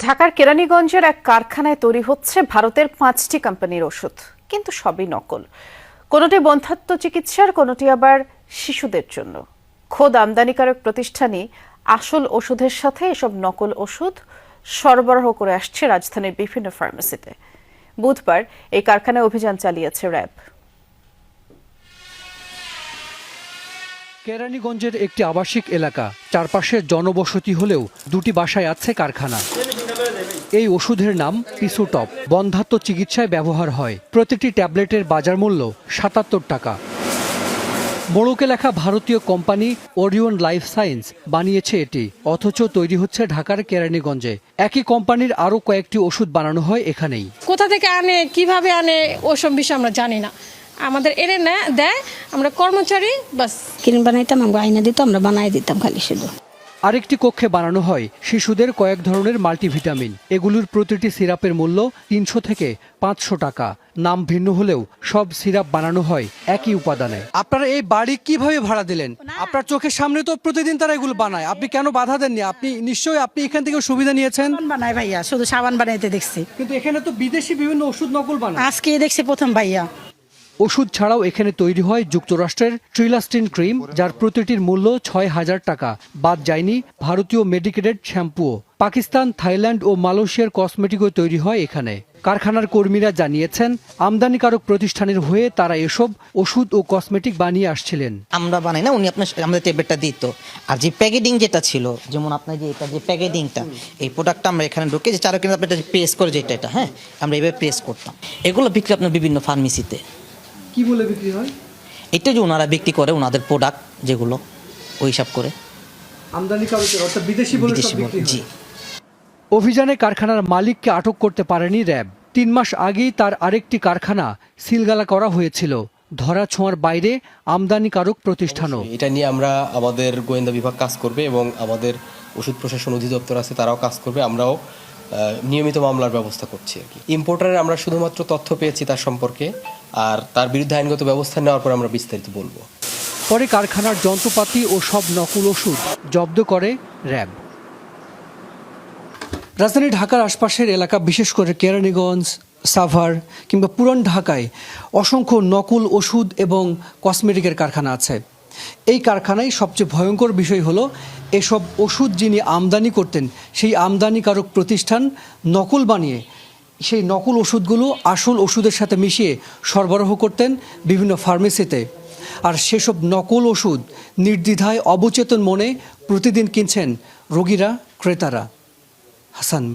ঢাকার কেরানীগঞ্জের এক কারখানায় তৈরি হচ্ছে ভারতের 5টি কোম্পানির ওষুধ, কিন্তু সবই নকল। কোনোটি বন্ধ্যাত্ব চিকিৎসার, কোনোটি আবার শিশুদের জন্য। খোদ আমদানিকারক প্রতিষ্ঠানই আসল ওষুধের সাথে এসব নকল ওষুধ সরবরাহ করে আসছে রাজধানীর বিভিন্ন ফার্মেসিতে। বুধবার এই কারখানায় অভিযান চালিয়েছে র্যাব। কেরানীগঞ্জের একটি আবাসিক এলাকা, চারপাশে জনবসতি হলেও দুটি বাসায় আছে কারখানা। এই ওষুধের নাম পিসোটপ, বন্ধ্যাত্ব চিকিৎসায় ব্যবহার হয়। প্রতিটি ট্যাবলেটের বাজার মূল্য ৭৭ টাকা। মোড়কে লেখা ভারতীয় কোম্পানি ওরিয়ন লাইফ সায়েন্স বানিয়েছে এটি, অথচ তৈরি হচ্ছে ঢাকার কেরানীগঞ্জে। একই কোম্পানির আরও কয়েকটি ওষুধ বানানো হয় এখানেই। কোথা থেকে আনে, কিভাবে আনে, ওসব বিষয় আমরা জানি না। আমাদের এনে দেয়, আমরা কর্মচারী বাস ক্রিম বানাইতাম, আমরা আইনা দিতাম, আমরা বানাই দিতাম খালি শুধু। আরেকটি কক্ষে বানানো হয় শিশুদের কয়েক ধরনের মাল্টিভিটামিন। এগুলোর প্রতিটি সিরাপের মূল্য ৩০০ থেকে ৫০০ টাকা। নাম ভিন্ন হলেও সব সিরাপ বানানো হয় একই উপাদানে। আপনারা এই বাড়ি কিভাবে ভাড়া দিলেন? আপনার চোখের সামনে তো প্রতিদিন তারা এগুলো বানায়, আপনি কেন বাধা দেননি? আপনি নিশ্চয়ই এখান থেকে সুবিধা নিয়েছেন। বানায় ভাইয়া, শুধু সাবান বানাইতে দেখছি, কিন্তু এখানে তো বিদেশি বিভিন্ন ওষুধ নকল বানায়। আজকে দেখছি প্রথম ভাইয়া। ওষুধ ছাড়াও এখানে তৈরি হয় যুক্তরাষ্ট্রের ট্রিলাস্টিন ক্রিম, যার প্রতিটির মূল্য ৬,০০০ টাকা। বাদ যায়নি ভারতীয় মেডিকেটেড শ্যাম্পুও। পাকিস্তান, থাইল্যান্ড ও মালয়েশিয়ার কসমেটিকও তৈরি হয় এখানে। কারখানার কর্মীরা জানিয়েছেন, আমদানিকারক প্রতিষ্ঠানের হয়ে তারা এসব ওষুধ ও কসমেটিক বানিয়ে আসছিলেন। আমরা বানাই না, উনি আমাদের ট্যাবলেটটা দিত। আর যে প্যাকেটিং যেটা ছিল, যেমন আপনার যে এটা যে প্যাকেটিংটা, এই প্রোডাক্টটা আমরা এখানে ঢুকে যে চারো কিনা আপনার প্রেস করে যেটা হ্যাঁ, আমরা এইভাবে প্রেস করতাম। এগুলো বিক্রি আপনার বিভিন্ন ফার্মেসিতে। কি বলে বিক্রি হয়? এটা যে ওনারা বিক্রি করে ওনাদের প্রোডাক্ট যেগুলো ওই হিসাব করে আমদানিকারকের অর্থাৎ বিদেশি বলে সব বিক্রি হয়। জি। অভিযানে কারখানার মালিককে আটক করতে পারেনি র্যাব। ৩ মাস আগেই তার আরেকটি কারখানা সিলগালা করা হয়েছিল। ধরা ছোঁয়ার বাইরে আমদানিকারক প্রতিষ্ঠানও। এটা নিয়ে আমরা আমাদের গোয়েন্দা বিভাগ কাজ করবে এবং আমাদের ওষুধ প্রশাসন অধিদপ্তর আছে, তারাও কাজ করবে। আমরাও নিয়মিত মামলার ব্যবস্থা করছি আর কি। ইম্পোর্টারের আমরা শুধুমাত্র তথ্য পেয়েছি তার সম্পর্কে, আর তার বিরুদ্ধে আইনগত ব্যবস্থা নেওয়ার পর আমরা বিস্তারিত বলবো। পরে কারখানার যন্ত্রপাতি ও সব নকল ওষুধ জব্দ করে র্যাব। রাজধানী ঢাকার আশপাশের এলাকা, বিশেষ করে কেরানীগঞ্জ, সাভার কিংবা পুরান ঢাকায় অসংখ্য নকল ওষুধ এবং কসমেটিকের কারখানা আছে। এই কারখানায় সবচেয়ে ভয়ঙ্কর বিষয় হলো, এসব ওষুধ যিনি আমদানি করতেন সেই আমদানিকারক প্রতিষ্ঠান নকল বানিয়ে সেই নকল ওষুধগুলো আসল ওষুধের সাথে মিশিয়ে সরবরাহ করতেন বিভিন্ন ফার্মেসিতে। আর সেসব নকল ওষুধ নির্দ্বিধায় অবচেতন মনে প্রতিদিন কিনছেন রোগীরা, ক্রেতারা। হাসান।